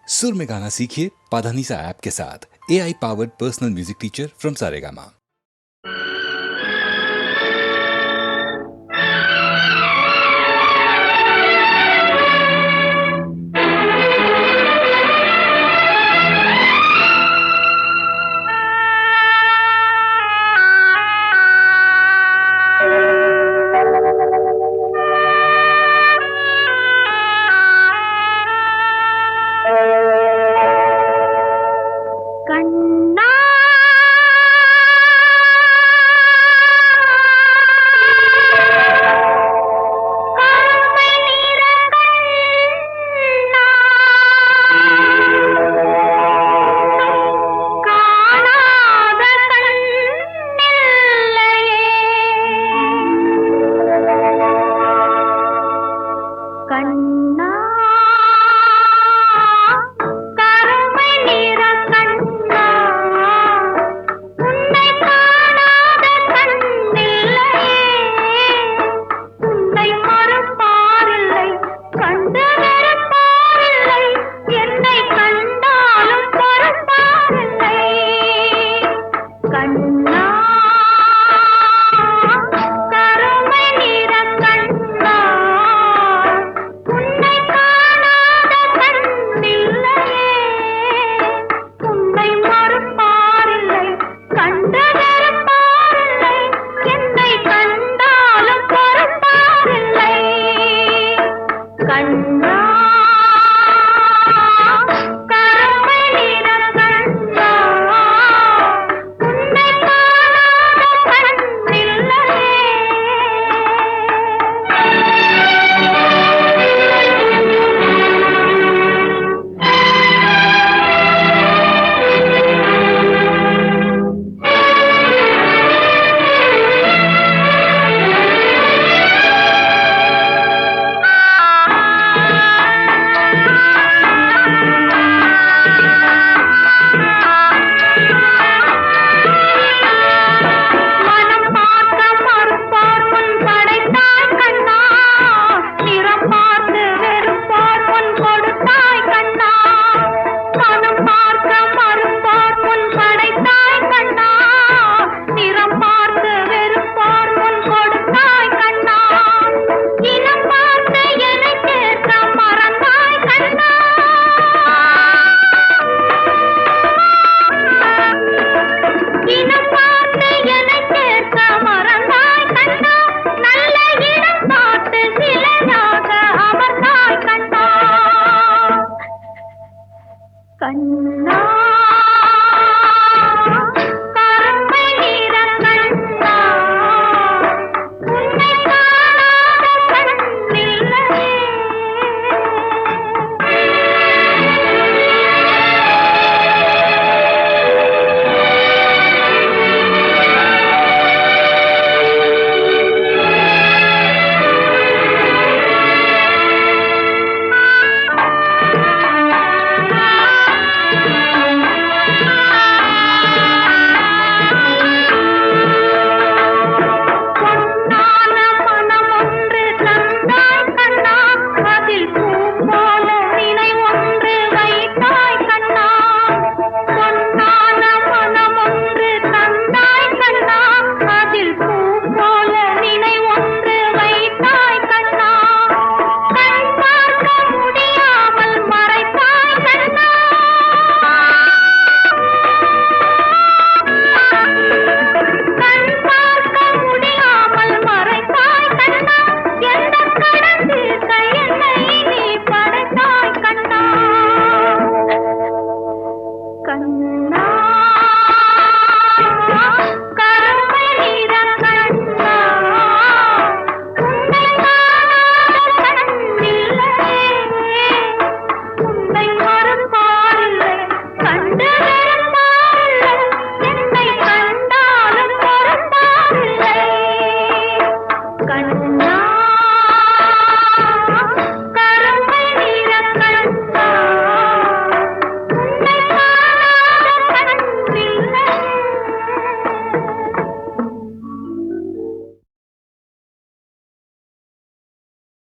सुर में गाना सीखिए पाधानीसा ऐप के साथ। AI powered personal music teacher from Saregama.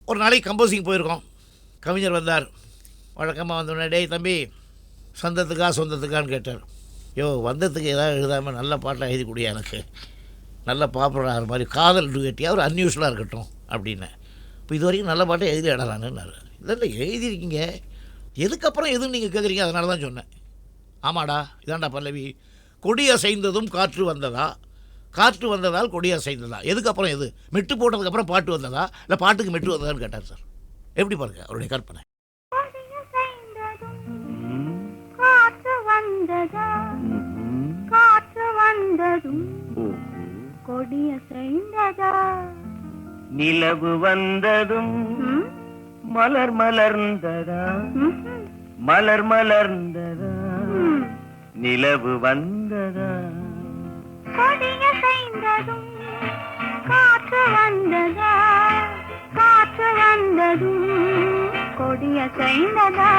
ஒரு நாளைக்கு கம்போசிங் போயிருக்கோம். கவிஞர் வந்தார். வழக்கமாக வந்தோடனே, டேய் தம்பி சொந்தத்துக்கா சொந்தத்துக்கான்னு கேட்டார். யோ வந்ததுக்கு ஏதாவது எழுதாமல் நல்ல பாட்டாக எழுதி கொடுயா, எனக்கு நல்ல பாப்புலர் ஆகிற மாதிரி காதல் டுகெட்டியாக ஒரு அன்யூஸ்வலாக இருக்கட்டும் அப்படின்னேன். இப்போ இது வரைக்கும் நல்ல பாட்டை எழுதி இடலான்னுன்னாரு. இல்லை எழுதியிருக்கீங்க, எதுக்கப்புறம் எதுன்னு நீங்கள் கேட்குறீங்க, அதனால தான் சொன்னேன். ஆமாடா இதாண்டா பல்லவி, கொடி அசைந்ததும் காற்று வந்ததா, காற்று வந்ததால் கொடி அசைந்ததா, எதுக்கப்புறம் எது, மெட்டு போட்டதுக்கப்புறம் பாட்டு வந்ததா இல்லை பாட்டுக்கு மெட்டு வந்ததான்னு கேட்டார் சார். எப்படி பாருங்க அவருடைய கற்பனை. காற்று வந்ததா, காற்று வந்ததும் கொடிய செய்ததா, நிலவு வந்ததும் மலர் மலர்ந்ததா, மலர் மலர்ந்ததா, நிலவு வந்ததா, கொடிய செய்ததும் காற்று வந்ததா, காற்று வந்ததும் கொடிய செய்ததா.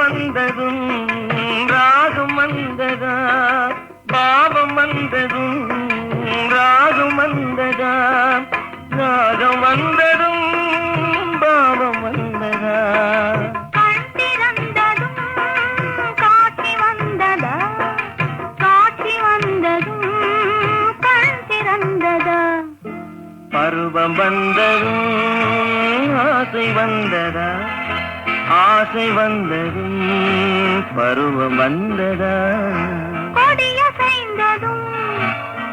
வந்ததும் ராகம் வந்ததா, பாவம் வந்ததும் ராகம் வந்ததா, ராகம் வந்ததும் பாவம் வந்ததா, கண் திறந்ததும் காட்சி வந்ததா, காட்சி வந்ததும் கண் திறந்ததா, பருவம் வந்ததும் ஆசை வந்ததா, ஆசை வந்ததும் பருவம் வந்ததா, கொடிய செய்ததும்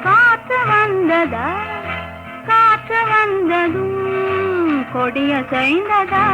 காற்று வந்ததா, காற்று வந்ததும் கொடிய செய்ததா.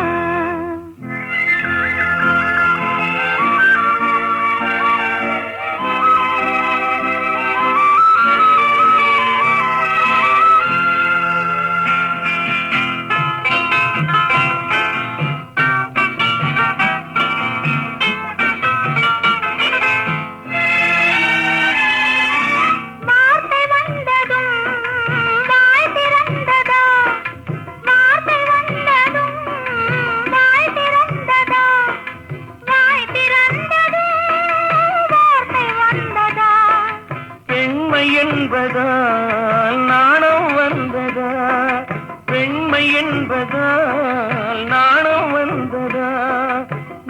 என்பதால் நாணம் வந்ததா, பெண்மை என்பதால் நாணம் வந்ததா,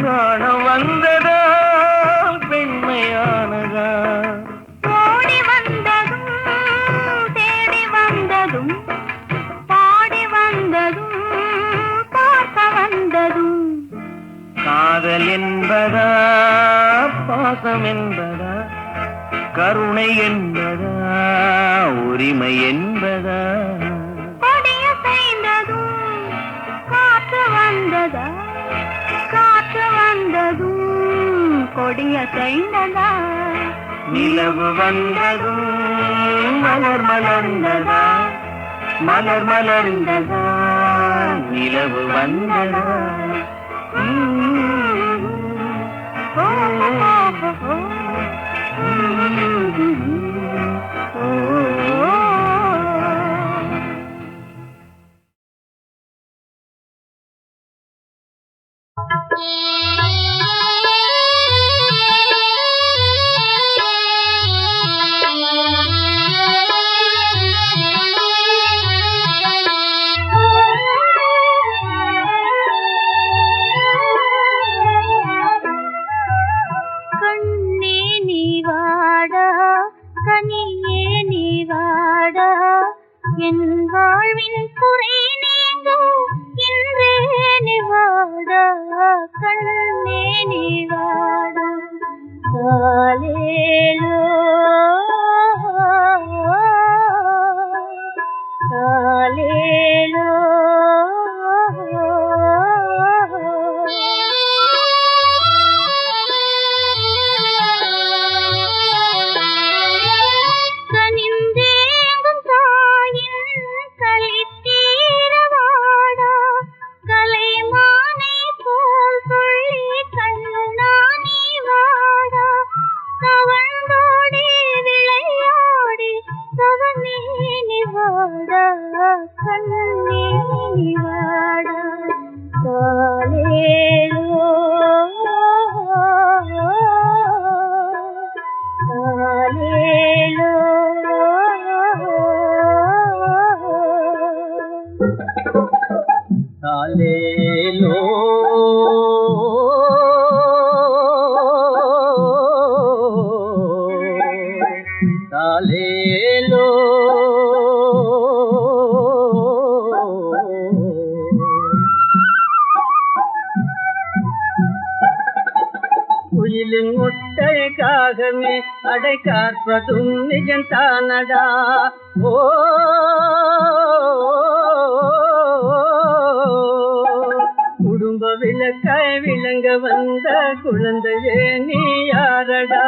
நாணம் வந்ததா பெண்மையானதா, ஓடி வந்ததும் தேடி வந்ததும் பாடி வந்ததும் பார்க்க வந்ததும், காதல் என்பதா பாசம் என்பதா, கருணை என்பதா உரிமை என்பதா, கொடிய செய்ததும் காற்று வந்ததா, காற்று வந்ததும் கொடிய செய்ததா, நிலவு வந்ததும் மலர் மலர்ந்ததா, மலர் மலர்ந்ததா, நிலவு வந்ததா. ஓ ஓ ஓ கண்ணே நீ வாடா, கனியே நீ வாடா, என் வாழ்வின் குறை நீங்க இன்றே நீ வாடா, கண்ணே நீ வாடா. காலேலோ காலேலோ கனிந்தேங்கும் நிவாடா காலேலோ காலேலோ காலேலோ காலேலோ குயிலின் முட்டைக்காகவே அடை காற்பதும் நிஜந்தானடா ஓ குடும்ப விளக்காய் விளங்க வந்த குழந்தையே நீ யாரடா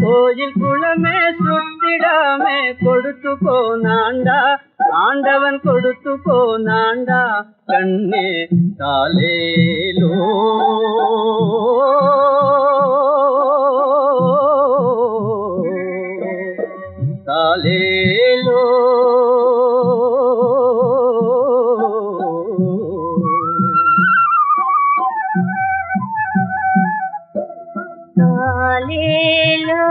கோயில் குளமே சுத்திடாமே கொடுத்து போனாண்டா ஆண்டவன் கொடுத்து போனாண்டா கண்ணே காலேலோ காலேலோ காலேலோ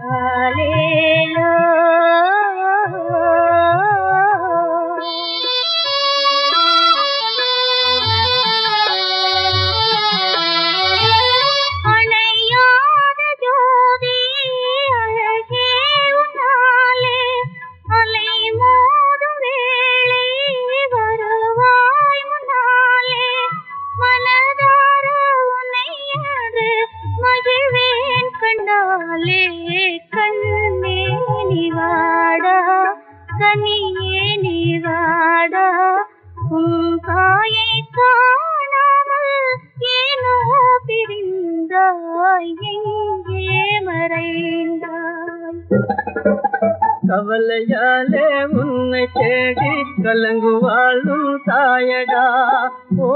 காலேலோ அணையாத ஜோதி அழகே உன்னாலே அலை மோதும் வேளை வருவாய் முன்னாலே மனதார உன்னை என்று மகிழ்வேன் கண்டாலே கண்ணே நிவாடா கனியே நிவாடா உன் தாயை காணாமல் ஏனோ பிரிந்தாய் எங்கே மறைந்தாய் கவலையாலே உன்னை தேடி கலங்குவாளும் தாயடா ஓ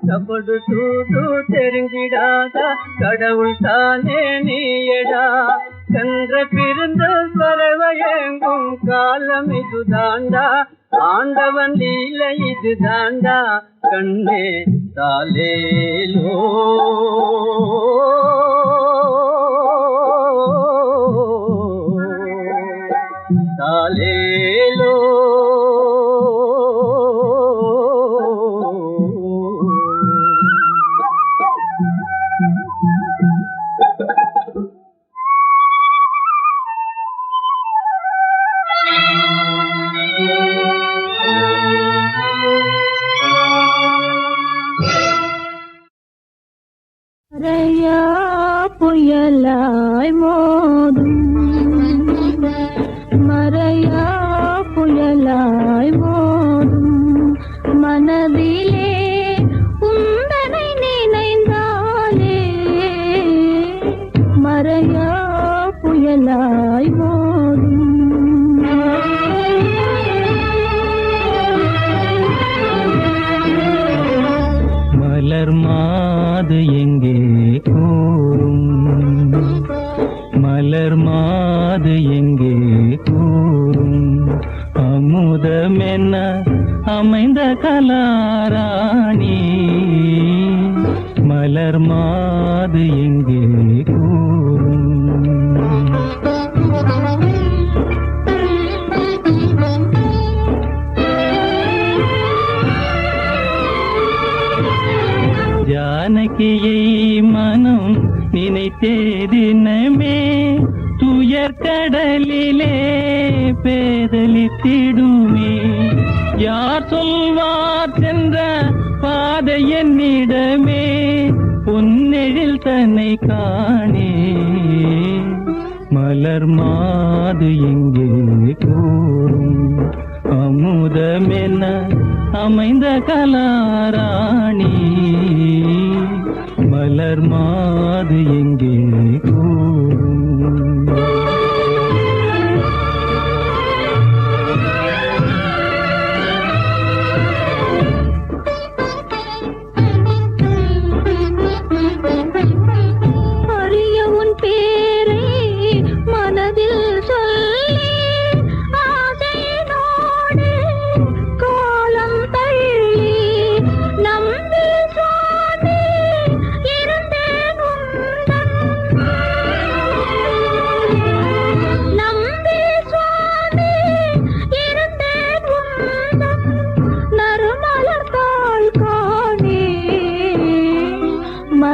கபடு சூடு தெரிஞ்சிடாத கடவுள் தானே நீயடா சென்ற பிறந்த பறவையெங்கும் காலம் இதுதாண்டா ஆண்டவன் லீலை இதுதாண்டா கண்ணே காலேலோ காலேலோ மறையா புயலாய் மோதும் மறையா புயலாய் மோதும் மனதிலே உந்தனை நினைந்தாலே மறையா புயலாய் மோதும் மலர் மாது எங்கே கூறும் மலர் மாது எங்கே கூறும் அமுதமென்ன அமைந்த கலாராணி மலர் மாது எங்கே கூறும் ஜானகியை மனம் நினைத்தேதினமே துயர் கடலிலே பேதலித்திடுமே யார் சொல்வார் சென்ற பாதை என்னிடமே பொன்னெழில் தன்னை காணே மலர் மாது எங்கே கூறும் அமுதமென அமைந்த கலாராணி மலர் மாது எங்கே கூறும் அரிய உன்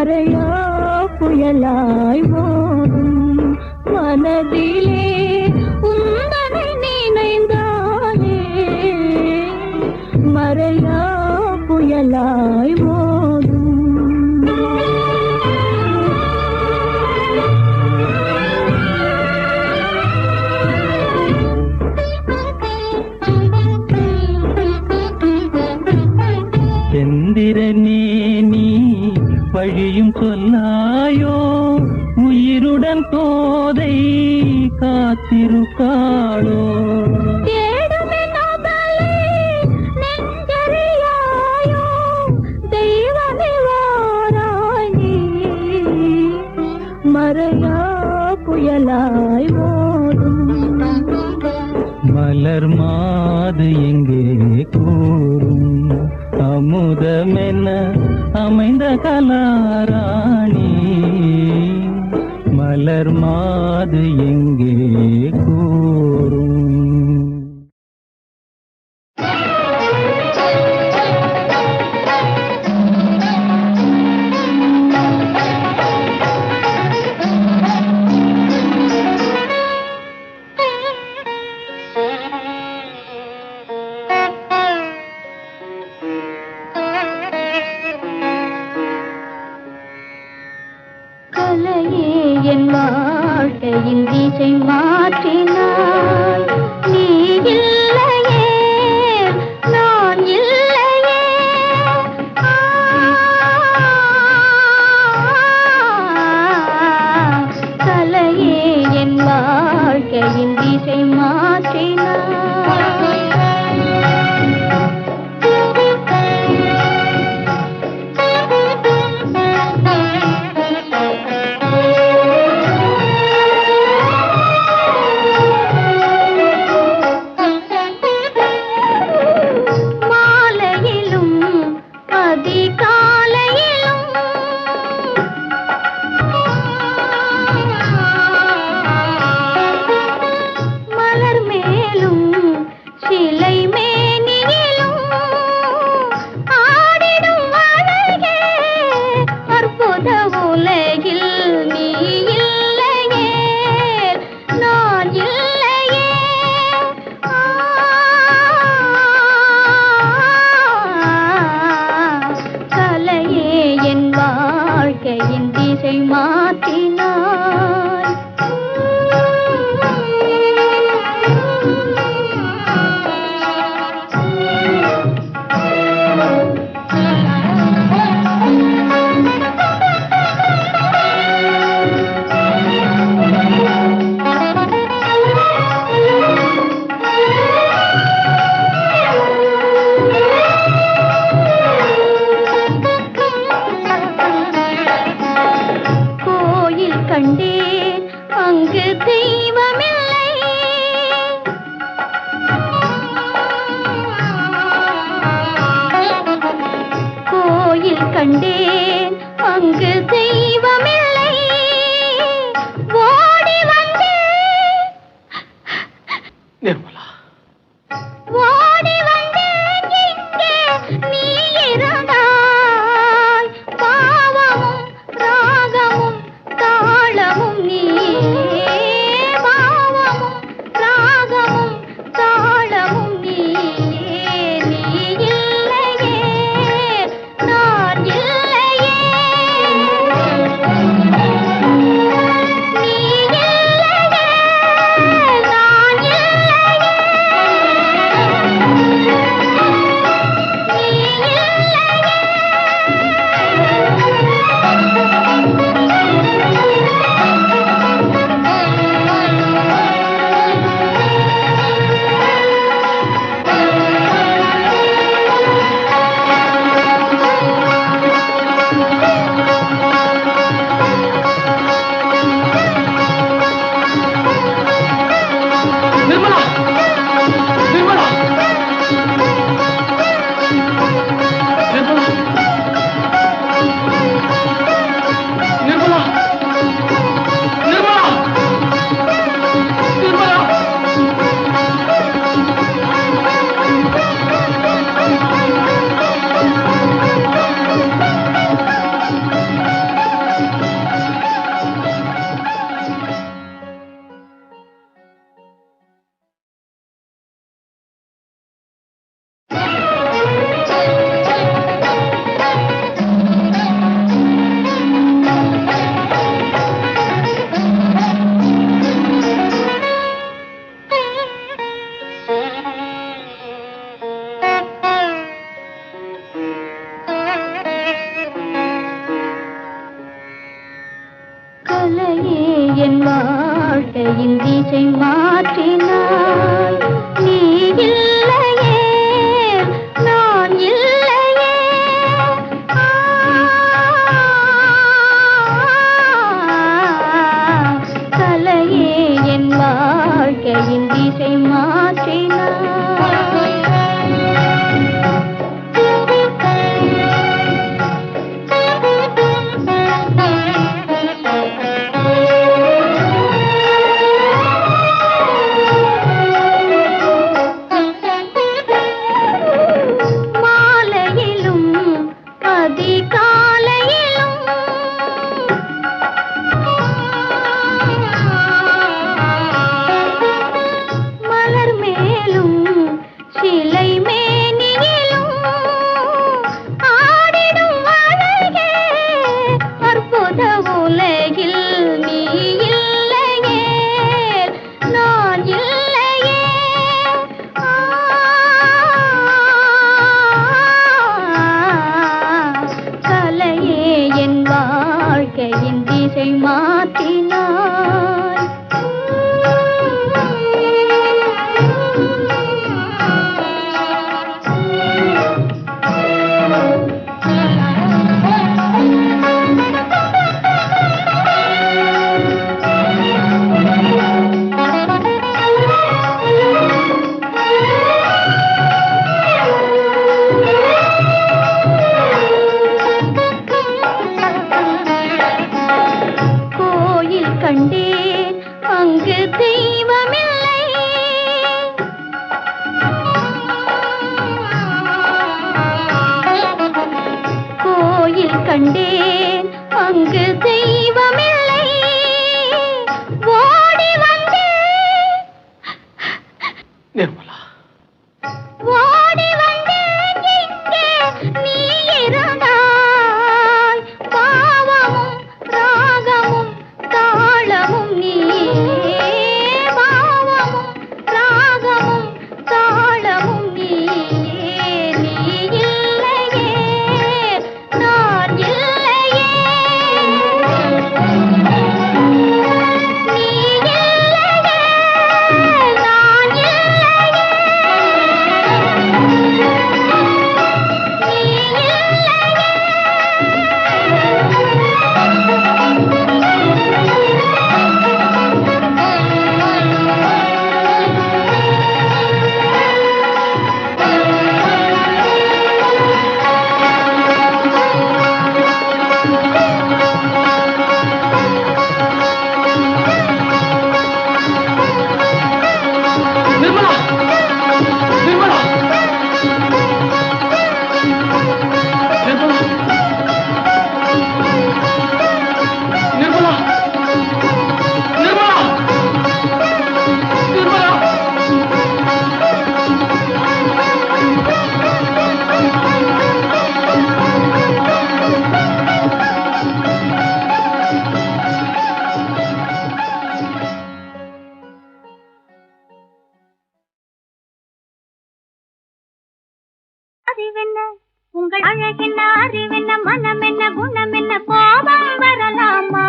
மறையா புயலாய் ஓடும் மனதிலே உந்தனை நினைந்தாலே மறையா புயலாய் ஓடும். செந்திரனே நீ வழியும் சொல்லாயோ, உயிருடன் கோதை காத்திருக்காளோ. தேடுமே நபலை நெஞ்சறியாயோ, தெய்வமே வாராய் நீ மறையா புயலாய் ஓடும். மலர் மாது எங்கே கூறும், அமுதமென அமைந்த கலாராணி. மலர் மாது எங்கே கூறும். கலையே என் வாழ்க்கையின் திசை மாற்றினாய், நீ இல்லையே நான் இல்லையே. கலையே என் வாழ்க்கையின் திசை மாற்றினாய். கண்டேன் அங்கு தெய்வமில்லை. ஓடி வந்தேன் நிர்மலா, ஓடி வந்தேன் இங்கே நீ இருந்தாய். பாவமும் ராகமும் தாளமும் நீ, பாவமும் ராகமும் தாளமும் நீ. நீ இல்லையே நான் இல்லையே. கலையே என் வாழ்க்கையின் திசை மாற்றினாய். நீ இல்லையே நான் இல்லையே. கலையே என் வாழ்க்கையின் திசை மாற்றினாய். மாலையிலும் அதிகாலையிலும் மலர் மேலும் சிலை மேனியிலும் ஆடிடும் அழகே அற்புத உலகில் நீ இல்லையே நான் இல்லையே. கலையே என் வாழ்க்கையின் திசை மாற்றினாய். கோயில் கண்டேன் அங்கு தெய்வமில்லை. கோயில் கண்டேன் அங்கு தெய்வமில்லை. ஓடி வந்தேன் ஓடி வந்தேன் இங்கே நீ இருந்தாய். பாவமும் ராகமும் தாளமும் நீயே. பாவமும் ராகமும் தாளமும் நீயே. நீ இல்லையே நான் இல்லையே. நீ இல்லையே நான் இல்லையே. நீ அறிவென்ன உங்கள் அழகென்ன அறிவென்ன மனம் என்ன குணம் என்ன கோபம் வரலாமா?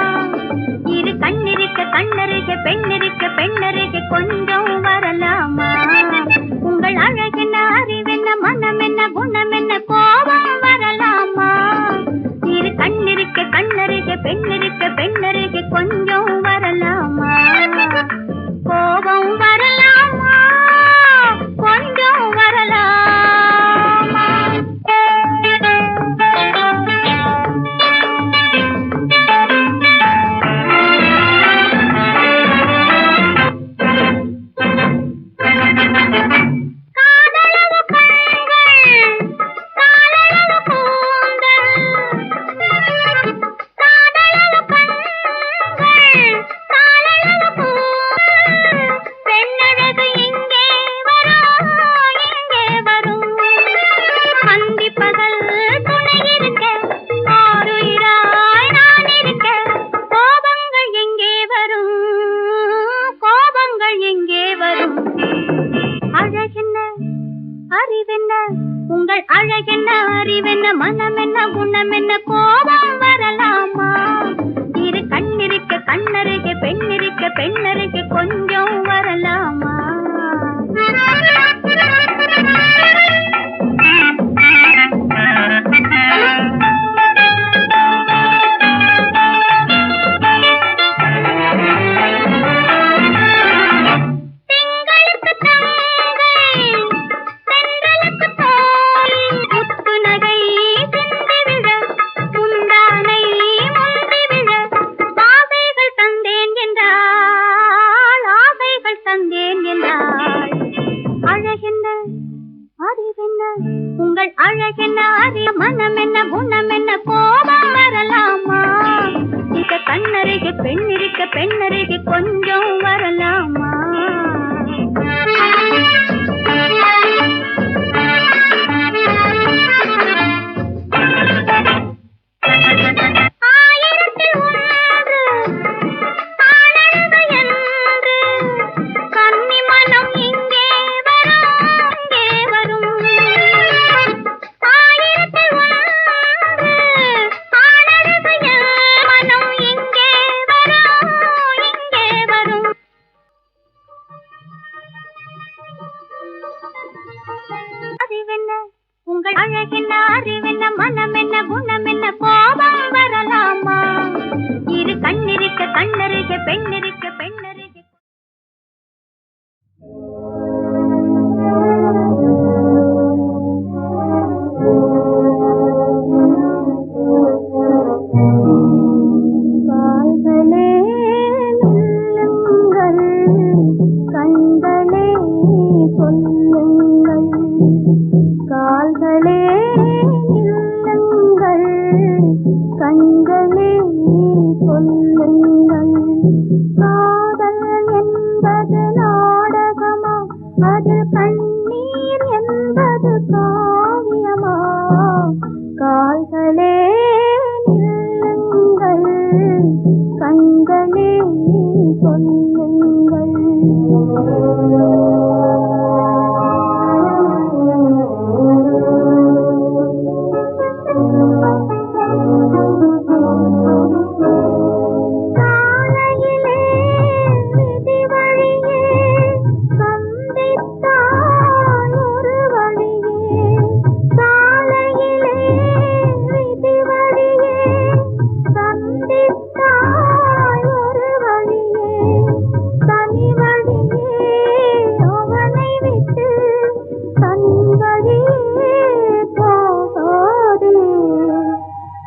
இரு கண்ணிருக்க கண்ணருக பெண்ணிருக்க பெண்ணருக கொஞ்சம் வரலாமா? உங்கள் அழகென்ன அறிவென்ன மனம் என்ன குணம் என்ன கோபம் வரலாமா? இரு கண்ணிருக்க கண்ணருக பெண்ணிருக்க பெண்ணருக கொஞ்சம் வரலாமா? கோபம் வரலாமா கொஞ்சம் வரலாமா? கண்ணருகே பெண்ணிருக்க பெண்ணருகே கொஞ்சம் வரலாமா? உங்கள் அழகென்ன அறிவென்ன மனம் என்ன குணம் என்ன கோபம் வரலாமா? இரு கண்ணிருக்க கண்ணருகே பெண்ணிருக்க பெண்ணருகே கால்களே நில்லுங்கள், கண்களே சொல்லுங்கள். கால்களே நில்லுங்கள், கண்களே சொல்லுங்கள். காதல் என்பது நாடகமா, அது கண்ணீர் என்பது காவியமா? கால்களே நில்லுங்கள், கண்களே சொல்லுங்கள்.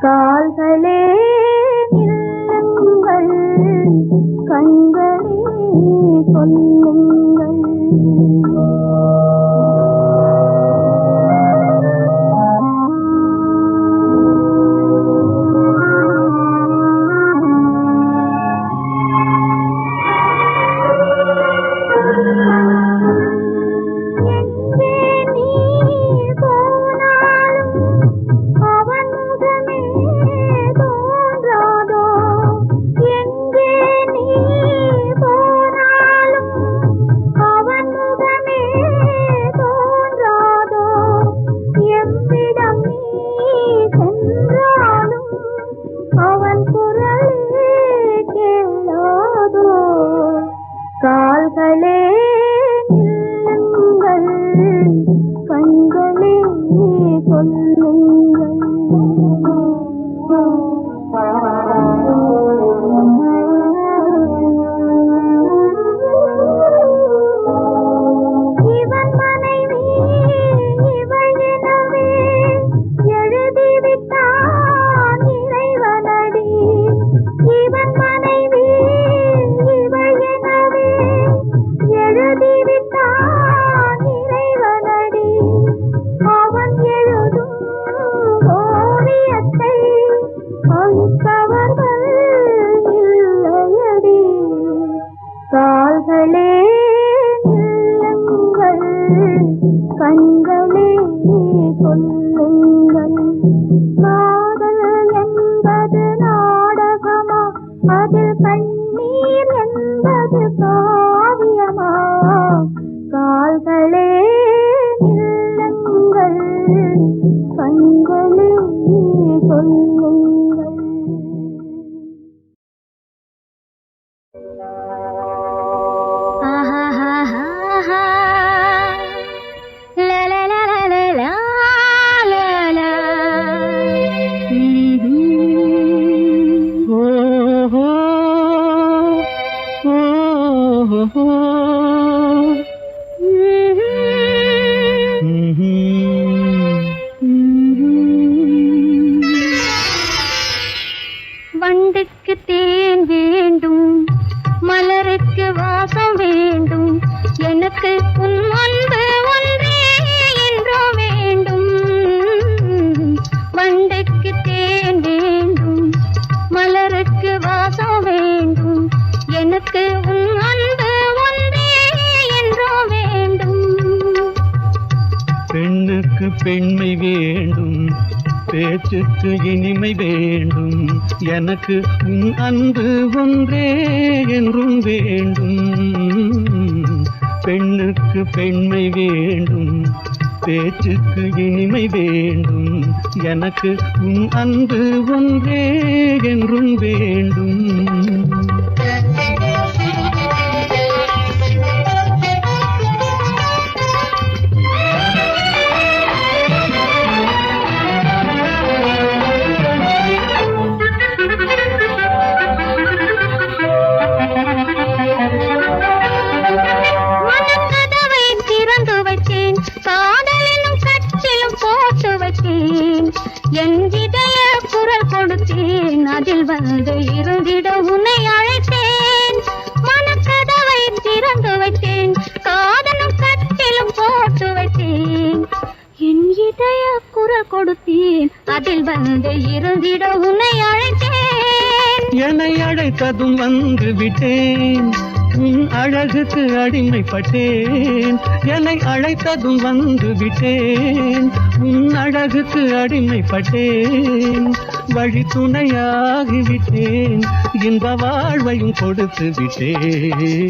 கால்களே நில்லுங்கள், கண்களே சொல்லுங்கள். கால்களே நில்லுங்கள், கண்களே சொல்லுங்கள். இவன் மனைவி இவள் எனவே எழுதிவிட்டான் இறைவனடி. இவன் மனைவி இவள் எனவே எழுதிவிட்டான் இறைவனடி. அவன் எழுதும் ஓவியத்தை அழிப்பவர்கள் இல்லையடி. கால்களே நில்லுங்கள், கண்களே சொல்லுங்கள். காதல் என்பது நாடகமா, அதில் கண்ணீர் என்பது காவியமா? கால்களே நில்லுங்கள், கண்களே சொல்லுங்கள். வண்டுக்கு தேன் வேண்டும், மலருக்கு வாசம் வேண்டும், எனக்கு உன் அன்பு ஒன்றே என்றோ வேண்டும். வண்டுக்கு தேன் வேண்டும், மலருக்கு வாசம் எனக்கு உன் அன்பு ஒன்றே என்றோ வேண்டும். பெண்ணுக்கு பெண்மை வேண்டும், பேச்சுக்கு இனிமை வேண்டும். எனக்கு உன் அன்பு ஒன்றே என்றும் வேண்டும். பெண்ணுக்கு பெண்மை வேண்டும், பேச்சுக்கு இனிமை வேண்டும். எனக்கு உன் அன்பு ஒன்றே என்றும் வேண்டும். மனக்கதவை திறந்து வைத்தேன், காதலிலும் கச்சிலும் போட்டு வைத்தேன். என் இதய குரல் கொடுத்தேன், அதில் வந்து இருந்திட உன்னை அழைத்தேன். மனக்கதவை திறந்து வைத்தேன், காதலும் கச்சிலும் போட்டு வைத்தேன். என் இதய குரல் கொடுத்தேன், அதில் வந்து இருந்திட உன்னை அழைத்தேன். என்னை அழைத்ததும் வந்து விட்டேன், உன் அழகுக்கு அடிமைப்பட்டேன். என்னை அழைத்ததும் வந்து விட்டேன், உன் அழகுக்கு அடிமைப்பட்டேன். வழி துணையாகிவிட்டேன், இந்த வாழ்வையும் கொடுத்து விட்டேன்.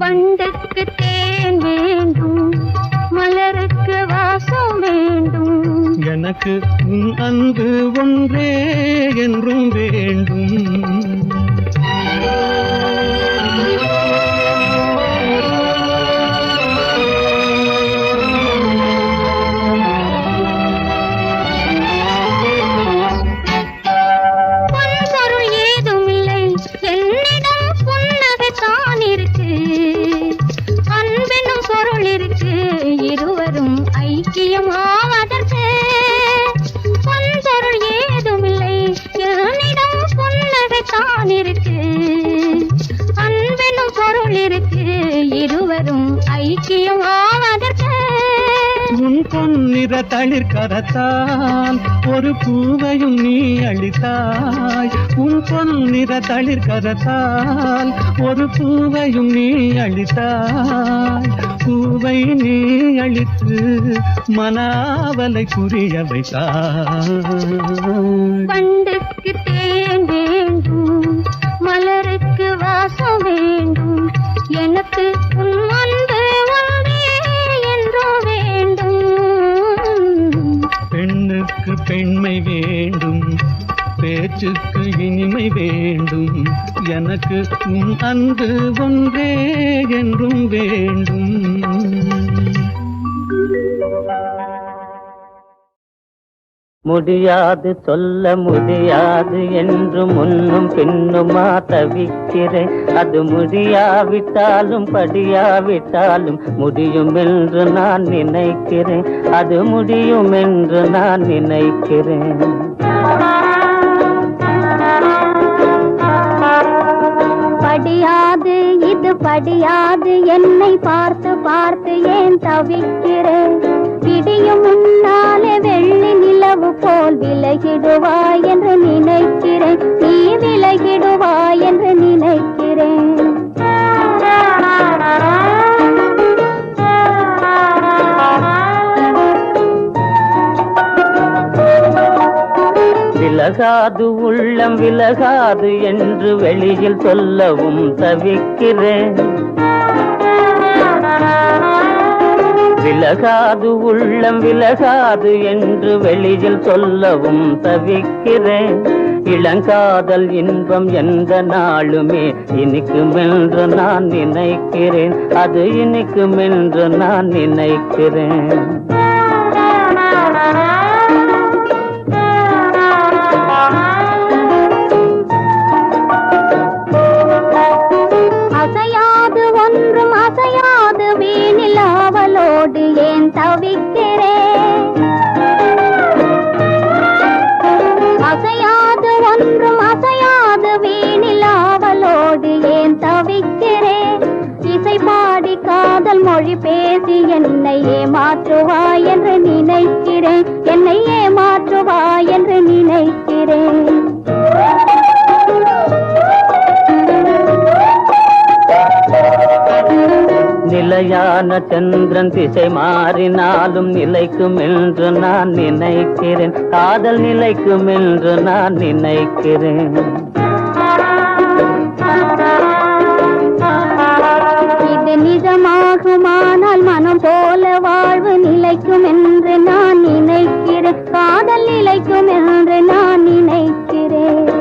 வண்டுக்கு தேன் வேண்டும், மலருக்கு வாசம் வேண்டும். எனக்கு உன் அன்பு ஒன்றே என்றும் வேண்டும். பொன்பொருள் ஏதுமில்லை, என்னிடம் புன்னகை தான் இருக்கு. அன்பெனும் பொருள் இருக்கு, இருவரும் ஐக்கியம் ஆவதற்கு. பொன்பொருள் ஏதுமில்லை, என்னிடம் புன்னகை தான் இருக்கு. அன்பெனும் பொருள் இருக்கு, இருவரும் ஐக்கியம் ஆவதற்கு. உன் பொன்னிற தளிர் கரத்தால் ஒரு பூவையும் நீ அளித்தாய். உன் பொன்னிற தளிர் கரத்தால் ஒரு பூவையும் நீ அளித்தாய். பூவை நீ அளித்து மனாவலை புரிய வைத்தாய். வண்டுக்கு தேன் வேண்டும், மலருக்கு வாசம் வேண்டும். எனக்கு உன் அன்பு ஒன்றே என்றோ வேண்டும். பெண்ணுக்கு பெண்மை வேண்டும், பேச்சுக்கு இனிமை வேண்டும். எனக்கு உன் அன்பு ஒன்றே என்றும் வேண்டும். முடியாது சொல்ல முடியாது என்று முன்னும் பின்னுமா தவிக்கிறேன். அது முடியாவிட்டாலும் படியாவிட்டாலும் முடியும் என்று நான் நினைக்கிறேன். அது முடியும் என்று நான் நினைக்கிறேன். படியாது இது படியாது, என்னை பார்த்து பார்த்து ஏன் தவிக்கிறேன். விடியும் முன்னாலே வெள்ளி நிலவு போல் விலகிடுவாய் என்று நினைக்கிறேன். நீ விலகிடுவாய் என்று நினைக்கிறேன். விலகாது உள்ளம் விலகாது என்று வெளியில் சொல்லவும் தவிக்கிறேன். விலகாது உள்ளம் விலகாது என்று வெளியில் சொல்லவும் தவிக்கிறேன். இளங்காதல் இன்பம் எந்த நாளுமே இனிக்குமென்று நான் நினைக்கிறேன். அது இனிக்குமென்று நான் நினைக்கிறேன். அசையாது ஒன்றும் அசையாது வீணில் அவளோடு ஏன் தவிக்கிறேன். அசையாது ஒன்றும் அசையாது வீணில் அவளோடு ஏன் தவிக்கிறேன். இசை பாடி காதல் மொழி பேசி என்னை ஏமாற்றுவாய் என்று நினைக்கிறேன். என்னை ஏமாற்றுவாய் என்று நினைக்கிறேன். மறையான சந்திரன் திசை மாறினாலும் நிலைக்கும் என்று நான் நினைக்கிறேன். காதல் நிலைக்கும் என்று நான் நினைக்கிறேன். இது நிஜமாகுமானால் மனம் போல வாழ்வு நிலைக்கும் என்று நான் நினைக்கிறேன். காதல் நிலைக்கும் என்று நான் நினைக்கிறேன்.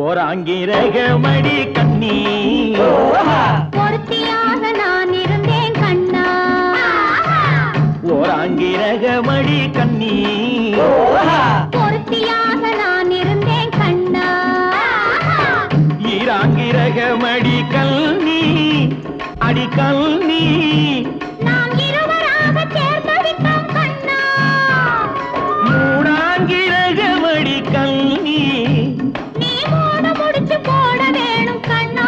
ஓராங்கிரகமடி கண்ணி பொருத்தியாக நான் இருந்தேன் கண்ணா. ஓராங்கிரகமடி கண்ணி பொருத்தியாக நான் இருந்தேன் கண்ணா. ஈராங்கிரகமடி கல்னி அடி கல்னி நாம் இருவராக சேர்ந்து விட்டோம் கண்ணா. மூணாங்கிரகமடி கல்னி நீ மூடு முடிச்சு போட வேணும் கண்ணா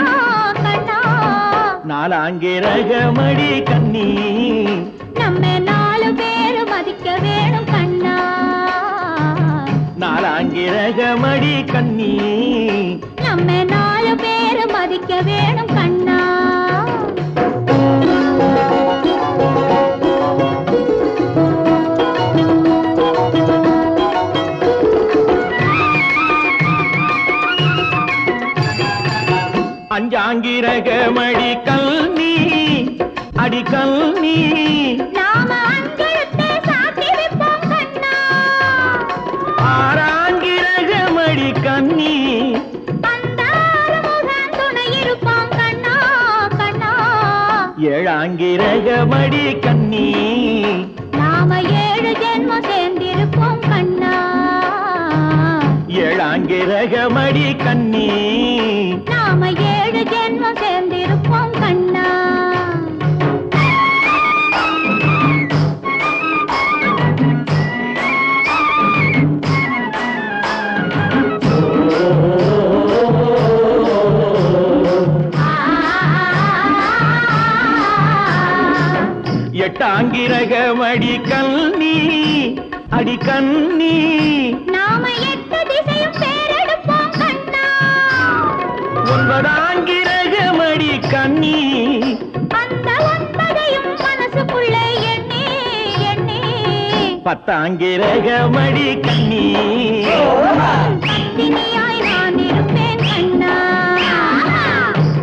கண்ணா. நாலாங்கிரகமடி கண்ணி நம்ம 4 பேரு மதிக்க வேணும் கண்ணா. நாலாங்கிரகமடி கண்ணி நம்ம 4 பேரு மதிக்க வேணும் கண்ணா. அஞ்சாங்கிரகமடி கல்னி அடி கல்னி நாம அஞ்செழுத்தே சாத்தி வைப்போம் கண்ணா. ஆறாங்கிரகமடி கண்ணி அந்த ஆறுமுகன் துணை இருப்போம் கண்ணா கண்ணா. ஏழாங்கிரகமடி கண்ணி நாம 7 ஜென்மம் சேர்ந்திருப்போம் கண்ணா. ஏழாங்கிரகமடி கண்ணி நாம 7 ஜென்மம் சேர்ந்திருப்போம் கண்ணா. எட்டாங்கிரகமடி கண்ணி அடி கண்ணி நாம 8 திசையும் பேரெடுப்போம் கண்ணா. ஒன்பதாங்கிரகமடி கண்ணி அந்த 9ஐயும் மனசுக்குள்ளே எண்ணி எண்ணி பத்தாங்கிரகமடி கண்ணி பத்தினியாய் நான் இருப்பேன் கண்ணா.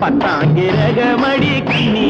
பத்தாங்கிரகமடி கண்ணி